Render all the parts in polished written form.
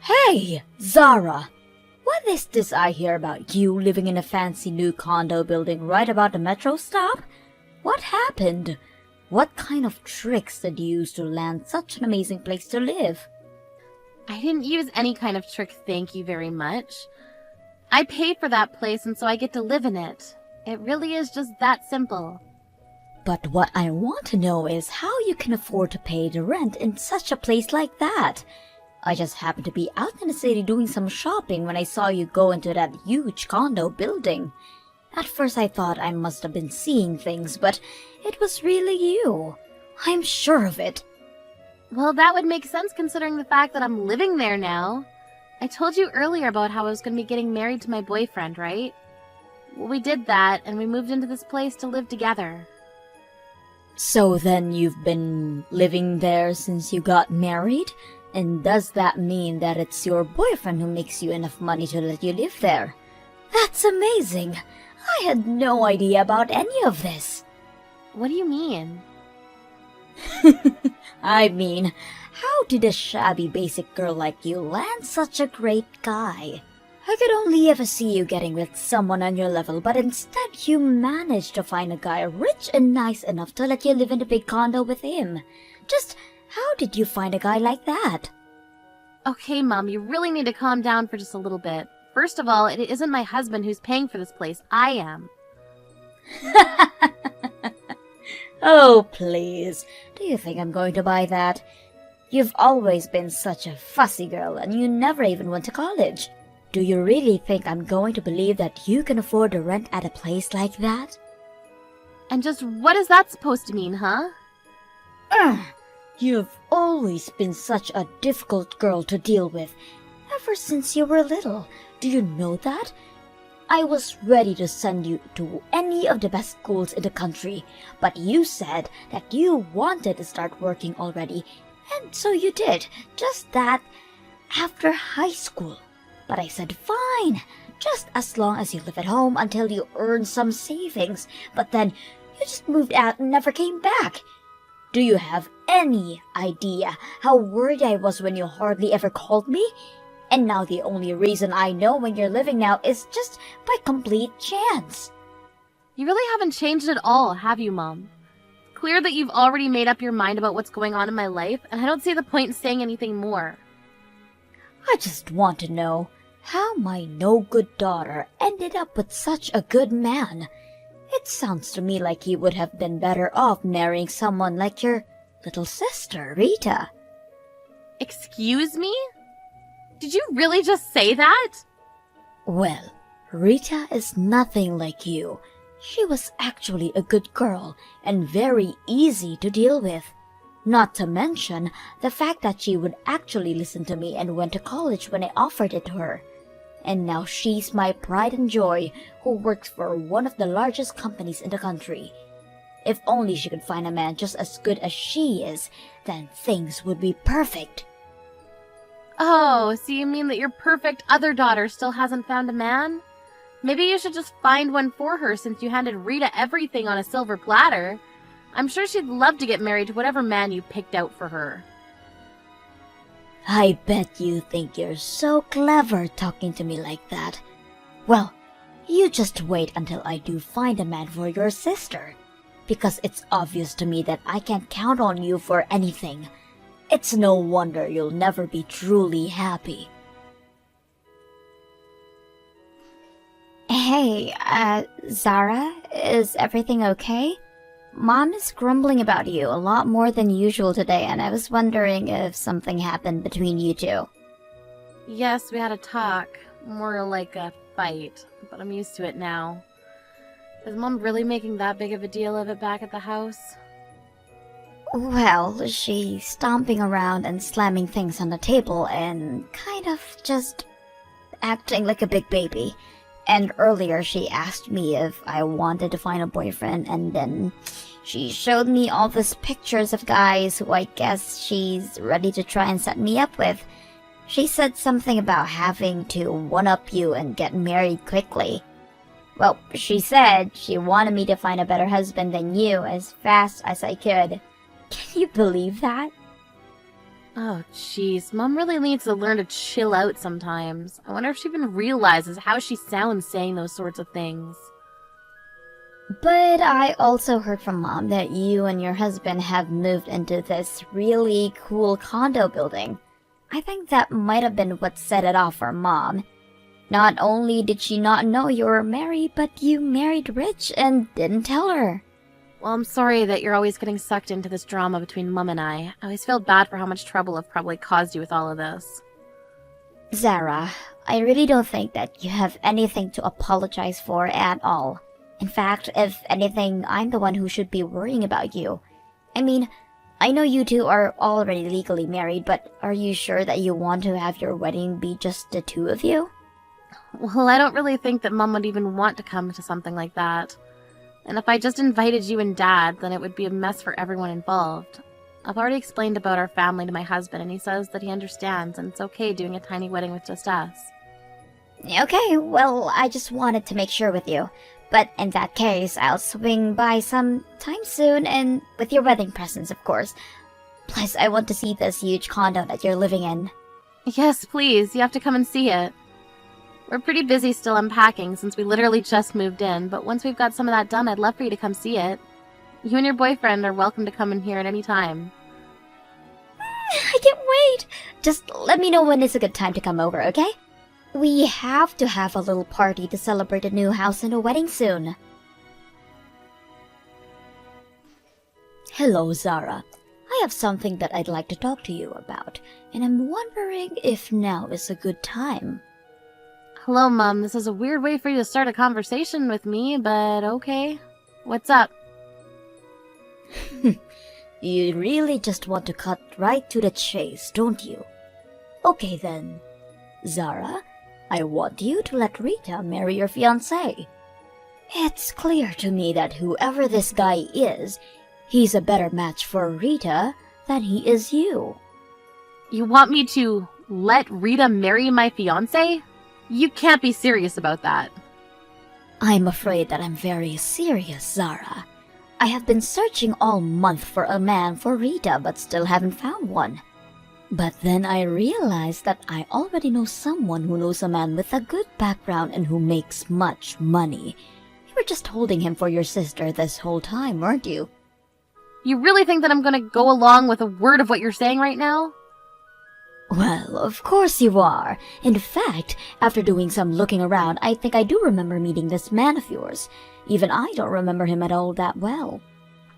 Hey, Zara! What is this I hear about you living in a fancy new condo building right about the metro stop? What happened? What kind of tricks did you use to land such an amazing place to live? I didn't use any kind of trick, thank you very much. I paid for that place and so I get to live in it. It really is just that simple. But what I want to know is how you can afford to pay the rent in such a place like that. I just happened to be out in the city doing some shopping when I saw you go into that huge condo building. At first I thought I must have been seeing things, but it was really you. I'm sure of it. Well, that would make sense considering the fact that I'm living there now. I told you earlier about how I was going to be getting married to my boyfriend, right? Well, we did that, and we moved into this place to live together. So then you've been living there since you got married? And does that mean that it's your boyfriend who makes you enough money to let you live there? That's amazing! I had no idea about any of this. What do you mean? I mean, how did a shabby basic girl like you land such a great guy? I could only ever see you getting with someone on your level, but instead you managed to find a guy rich and nice enough to let you live in a big condo with him. Just how did you find a guy like that? Okay, Mom, you really need to calm down for just a little bit. First of all, it isn't my husband who's paying for this place. I am. Oh, please. Do you think I'm going to buy that? You've always been such a fussy girl and you never even went to college. Do you really think I'm going to believe that you can afford to rent at a place like that? And just what is that supposed to mean, huh? You've always been such a difficult girl to deal with, ever since you were little. Do you know that? I was ready to send you to any of the best schools in the country, but you said that you wanted to start working already, and so you did, just that, after high school. But I said, fine, just as long as you live at home until you earn some savings, but then you just moved out and never came back. Do you have any idea how worried I was when you hardly ever called me? And now the only reason I know when you're living now is just by complete chance. You really haven't changed at all, have you, Mom? Clear that you've already made up your mind about what's going on in my life, and I don't see the point in saying anything more. I just want to know how my no-good daughter ended up with such a good man. It sounds to me like he would have been better off marrying someone like your little sister, Rita. Excuse me? Did you really just say that? Well, Rita is nothing like you. She was actually a good girl and very easy to deal with. Not to mention the fact that she would actually listen to me and went to college when I offered it to her. And now she's my pride and joy who works for one of the largest companies in the country. If only she could find a man just as good as she is, then things would be perfect. Oh, so you mean that your perfect other daughter still hasn't found a man? Maybe you should just find one for her since you handed Rita everything on a silver platter. I'm sure she'd love to get married to whatever man you picked out for her. I bet you think you're so clever talking to me like that. Well, you just wait until I do find a man for your sister. Because it's obvious to me that I can't count on you for anything. It's no wonder you'll never be truly happy. Hey, Zara, is everything okay? Mom is grumbling about you a lot more than usual today, and I was wondering if something happened between you two. Yes, we had a talk. More like a fight, but I'm used to it now. Is Mom really making that big of a deal of it back at the house? Well, she's stomping around and slamming things on the table and kind of just acting like a big baby. And earlier she asked me if I wanted to find a boyfriend, and then she showed me all these pictures of guys who I guess she's ready to try and set me up with. She said something about having to one-up you and get married quickly. Well, she said she wanted me to find a better husband than you as fast as I could. Can you believe that? Oh, jeez. Mom really needs to learn to chill out sometimes. I wonder if she even realizes how she sounds saying those sorts of things. But I also heard from Mom that you and your husband have moved into this really cool condo building. I think that might have been what set it off for Mom. Not only did she not know you were married, but you married rich and didn't tell her. Well, I'm sorry that you're always getting sucked into this drama between Mum and I. I always feel bad for how much trouble I've probably caused you with all of this. Zara, I really don't think that you have anything to apologize for at all. In fact, if anything, I'm the one who should be worrying about you. I mean, I know you two are already legally married, but are you sure that you want to have your wedding be just the two of you? Well, I don't really think that Mum would even want to come to something like that. And if I just invited you and Dad, then it would be a mess for everyone involved. I've already explained about our family to my husband, and he says that he understands, and it's okay doing a tiny wedding with just us. Okay, well, I just wanted to make sure with you. But in that case, I'll swing by some time soon, and with your wedding presents, of course. Plus, I want to see this huge condo that you're living in. Yes, please. You have to come and see it. We're pretty busy still unpacking since we literally just moved in, but once we've got some of that done, I'd love for you to come see it. You and your boyfriend are welcome to come in here at any time. I can't wait! Just let me know when is a good time to come over, okay? We have to have a little party to celebrate a new house and a wedding soon. Hello, Zara. I have something that I'd like to talk to you about, and I'm wondering if now is a good time. Hello, Mum. This is a weird way for you to start a conversation with me, but okay. What's up? You really just want to cut right to the chase, don't you? Okay then. Zara, I want you to let Rita marry your fiancé. It's clear to me that whoever this guy is, he's a better match for Rita than he is you. You want me to let Rita marry my fiancé? You can't be serious about that. I'm afraid that I'm very serious, Zara. I have been searching all month for a man for Rita, but still haven't found one. But then I realized that I already know someone who knows a man with a good background and who makes much money. You were just holding him for your sister this whole time, weren't you? You really think that I'm gonna go along with a word of what you're saying right now? Well, of course you are. In fact, after doing some looking around, I think I do remember meeting this man of yours. Even I don't remember him at all that well.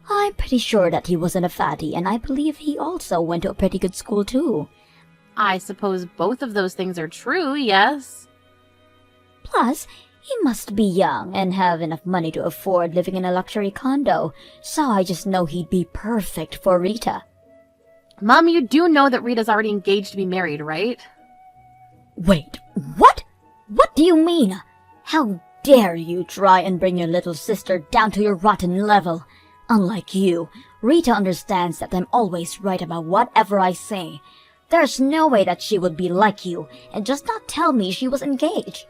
I'm pretty sure that he wasn't a fatty, and I believe he also went to a pretty good school too. I suppose both of those things are true, yes. Plus, he must be young and have enough money to afford living in a luxury condo, so I just know he'd be perfect for Rita. Mom, you do know that Rita's already engaged to be married, right? Wait, what? What do you mean? How dare you try and bring your little sister down to your rotten level? Unlike you, Rita understands that I'm always right about whatever I say. There's no way that she would be like you and just not tell me she was engaged.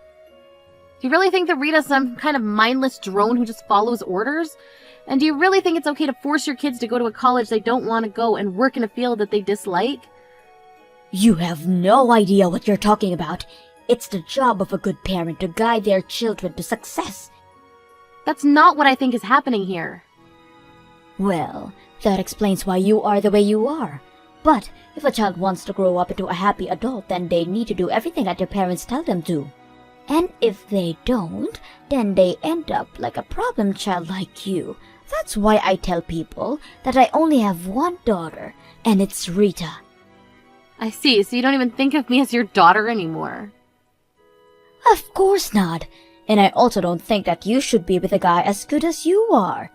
Do you really think that Rita's some kind of mindless drone who just follows orders? And do you really think it's okay to force your kids to go to a college they don't want to go and work in a field that they dislike? You have no idea what you're talking about. It's the job of a good parent to guide their children to success. That's not what I think is happening here. Well, that explains why you are the way you are. But if a child wants to grow up into a happy adult, then they need to do everything that their parents tell them to. And if they don't, then they end up like a problem child like you. That's why I tell people that I only have one daughter, and it's Rita. I see, so you don't even think of me as your daughter anymore. Of course not. And I also don't think that you should be with a guy as good as you are.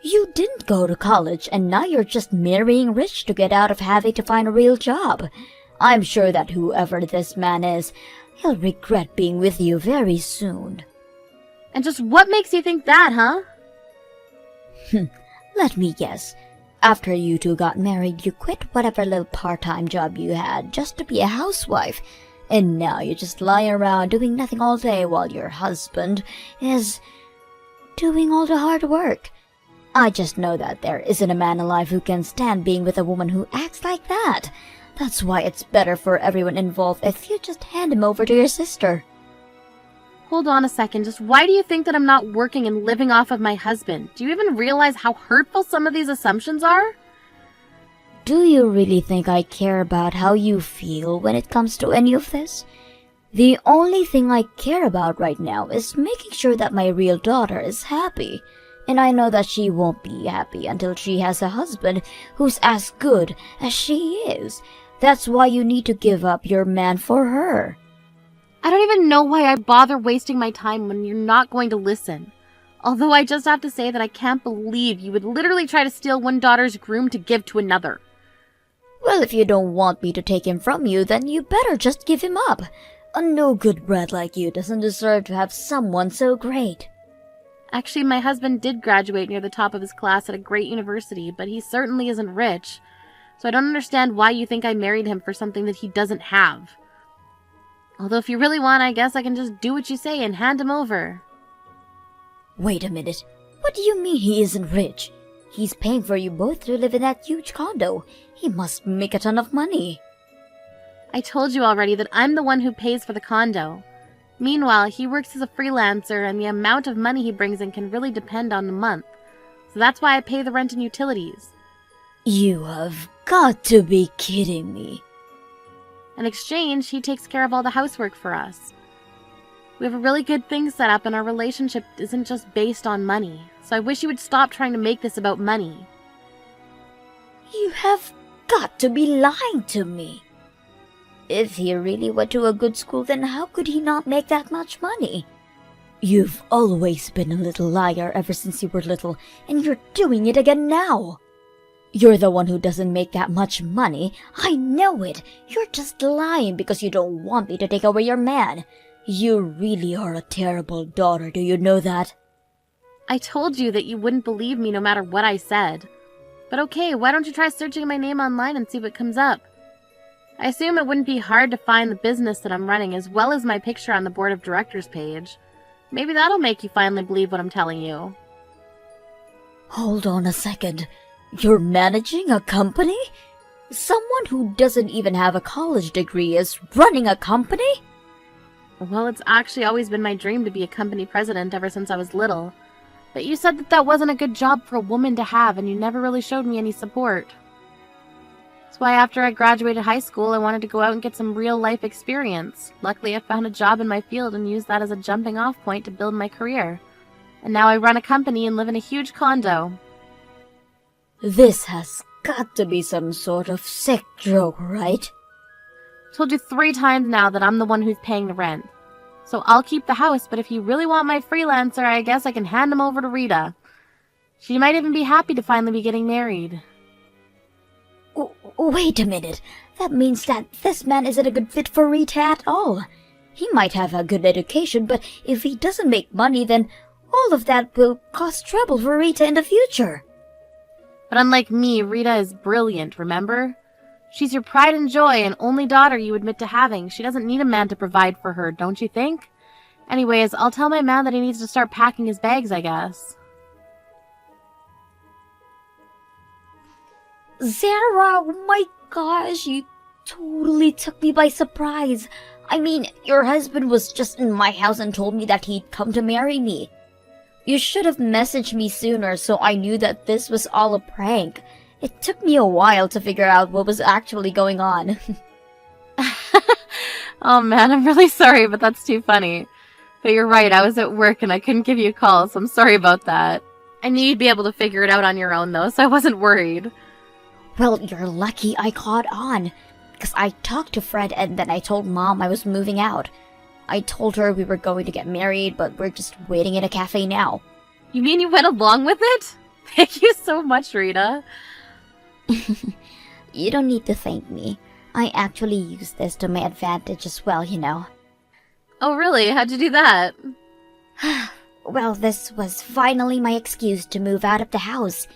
You didn't go to college, and now you're just marrying rich to get out of having to find a real job. I'm sure that whoever this man is, he'll regret being with you very soon. And just what makes you think that, huh? Let me guess. After you two got married, you quit whatever little part-time job you had just to be a housewife. And now you just lie around doing nothing all day while your husband is doing all the hard work. I just know that there isn't a man alive who can stand being with a woman who acts like that. That's why it's better for everyone involved if you just hand him over to your sister. Hold on a second, just why do you think that I'm not working and living off of my husband? Do you even realize how hurtful some of these assumptions are? Do you really think I care about how you feel when it comes to any of this? The only thing I care about right now is making sure that my real daughter is happy. And I know that she won't be happy until she has a husband who's as good as she is. That's why you need to give up your man for her. I don't even know why I bother wasting my time when you're not going to listen. Although I just have to say that I can't believe you would literally try to steal one daughter's groom to give to another. Well, if you don't want me to take him from you, then you better just give him up. A no-good brat like you doesn't deserve to have someone so great. Actually, my husband did graduate near the top of his class at a great university, but he certainly isn't rich. So I don't understand why you think I married him for something that he doesn't have. Although if you really want, I guess I can just do what you say and hand him over. Wait a minute. What do you mean he isn't rich? He's paying for you both to live in that huge condo. He must make a ton of money. I told you already that I'm the one who pays for the condo. Meanwhile, he works as a freelancer, and the amount of money he brings in can really depend on the month. So that's why I pay the rent and utilities. You have got to be kidding me. In exchange, he takes care of all the housework for us. We have a really good thing set up, and our relationship isn't just based on money. So I wish you would stop trying to make this about money. You have got to be lying to me. If he really went to a good school, then how could he not make that much money? You've always been a little liar ever since you were little, and you're doing it again now. You're the one who doesn't make that much money. I know it. You're just lying because you don't want me to take away your man. You really are a terrible daughter, do you know that? I told you that you wouldn't believe me no matter what I said. But okay, why don't you try searching my name online and see what comes up? I assume it wouldn't be hard to find the business that I'm running as well as my picture on the board of directors page. Maybe that'll make you finally believe what I'm telling you. Hold on a second. You're managing a company? Someone who doesn't even have a college degree is running a company? Well, it's actually always been my dream to be a company president ever since I was little. But you said that wasn't a good job for a woman to have, and you never really showed me any support. That's why after I graduated high school, I wanted to go out and get some real-life experience. Luckily, I found a job in my field and used that as a jumping-off point to build my career. And now I run a company and live in a huge condo. This has got to be some sort of sick joke, right? Told you 3 times now that I'm the one who's paying the rent. So I'll keep the house, but if you really want my freelancer, I guess I can hand him over to Rita. She might even be happy to finally be getting married. Wait a minute. That means that this man isn't a good fit for Rita at all. He might have a good education, but if he doesn't make money, then all of that will cause trouble for Rita in the future. But unlike me, Rita is brilliant, remember? She's your pride and joy and only daughter you admit to having. She doesn't need a man to provide for her, don't you think? Anyways, I'll tell my man that he needs to start packing his bags, I guess. Zara, oh my gosh, you totally took me by surprise. I mean, your husband was just in my house and told me that he'd come to marry me. You should have messaged me sooner so I knew that this was all a prank. It took me a while to figure out what was actually going on. Oh man, I'm really sorry, but that's too funny. But you're right, I was at work and I couldn't give you a call, so I'm sorry about that. I knew you'd be able to figure it out on your own though, so I wasn't worried. Well, you're lucky I caught on, because I talked to Fred and then I told Mom I was moving out. I told her we were going to get married, but we're just waiting in a cafe now. You mean you went along with it? Thank you so much, Rita. You don't need to thank me. I actually use this to my advantage as well, you know. Oh really? How'd you do that? Well, this was finally my excuse to move out of the house.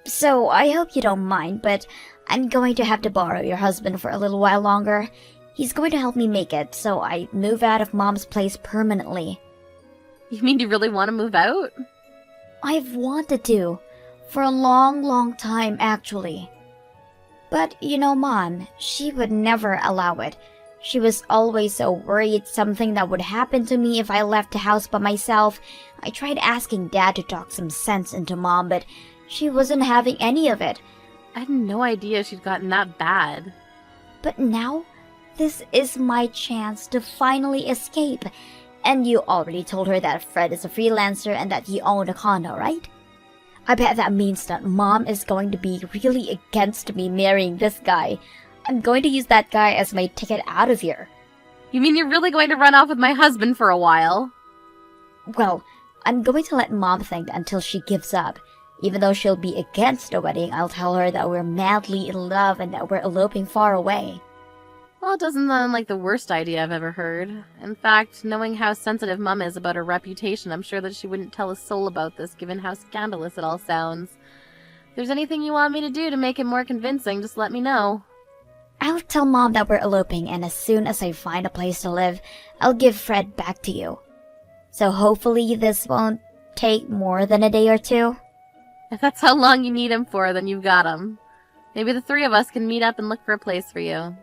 So, I hope you don't mind, but I'm going to have to borrow your husband for a little while longer. He's going to help me make it, so I move out of Mom's place permanently. You mean you really want to move out? I've wanted to. For a long, long time, actually. But Mom, she would never allow it. She was always so worried something that would happen to me if I left the house by myself. I tried asking Dad to talk some sense into Mom, but she wasn't having any of it. I had no idea she'd gotten that bad. But now, this is my chance to finally escape. And you already told her that Fred is a freelancer and that you own a condo, right? I bet that means that Mom is going to be really against me marrying this guy. I'm going to use that guy as my ticket out of here. You mean you're really going to run off with my husband for a while? Well, I'm going to let Mom think until she gives up. Even though she'll be against the wedding, I'll tell her that we're madly in love and that we're eloping far away. Well, it doesn't sound like the worst idea I've ever heard. In fact, knowing how sensitive Mum is about her reputation, I'm sure that she wouldn't tell a soul about this, given how scandalous it all sounds. If there's anything you want me to do to make it more convincing, just let me know. I'll tell Mom that we're eloping, and as soon as I find a place to live, I'll give Fred back to you. So hopefully this won't take more than a day or two. If that's how long you need him for, then you've got him. Maybe the three of us can meet up and look for a place for you.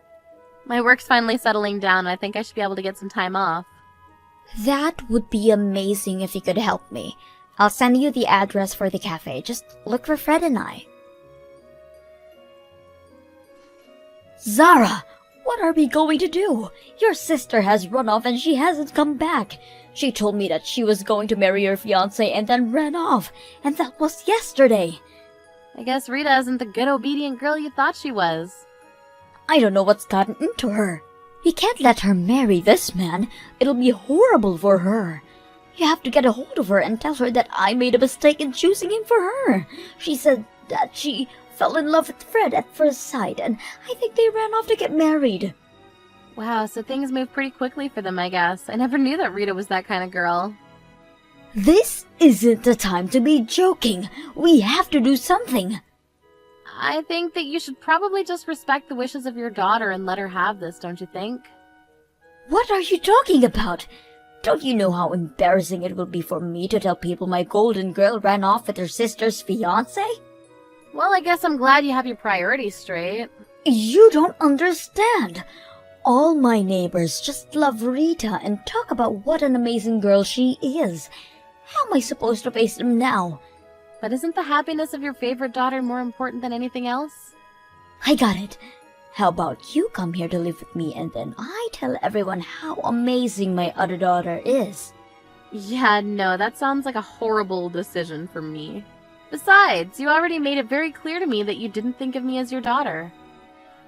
My work's finally settling down, and I think I should be able to get some time off. That would be amazing if you could help me. I'll send you the address for the cafe. Just look for Fred and I. Zara, what are we going to do? Your sister has run off and she hasn't come back. She told me that she was going to marry your fiancé and then ran off, and that was yesterday. I guess Rita isn't the good, obedient girl you thought she was. I don't know what's gotten into her. You can't let her marry this man. It'll be horrible for her. You have to get a hold of her and tell her that I made a mistake in choosing him for her. She said that she fell in love with Fred at first sight, and I think they ran off to get married. Wow, so things moved pretty quickly for them, I guess. I never knew that Rita was that kind of girl. This isn't the time to be joking. We have to do something. I think that you should probably just respect the wishes of your daughter and let her have this, don't you think? What are you talking about? Don't you know how embarrassing it will be for me to tell people my golden girl ran off with her sister's fiancé? Well, I guess I'm glad you have your priorities straight. You don't understand. All my neighbors just love Rita and talk about what an amazing girl she is. How am I supposed to face them now? But isn't the happiness of your favorite daughter more important than anything else? I got it. How about you come here to live with me and then I tell everyone how amazing my other daughter is? Yeah, no, that sounds like a horrible decision for me. Besides, you already made it very clear to me that you didn't think of me as your daughter.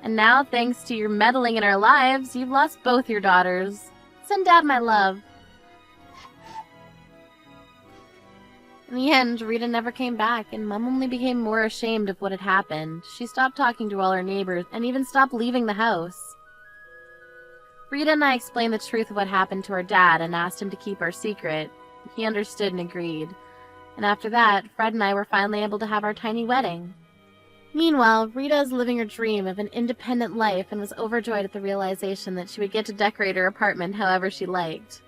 And now, thanks to your meddling in our lives, you've lost both your daughters. Send Dad my love. In the end, Rita never came back, and Mum only became more ashamed of what had happened. She stopped talking to all her neighbors, and even stopped leaving the house. Rita and I explained the truth of what happened to our dad and asked him to keep our secret. He understood and agreed. And after that, Fred and I were finally able to have our tiny wedding. Meanwhile, Rita is living her dream of an independent life and was overjoyed at the realization that she would get to decorate her apartment however she liked.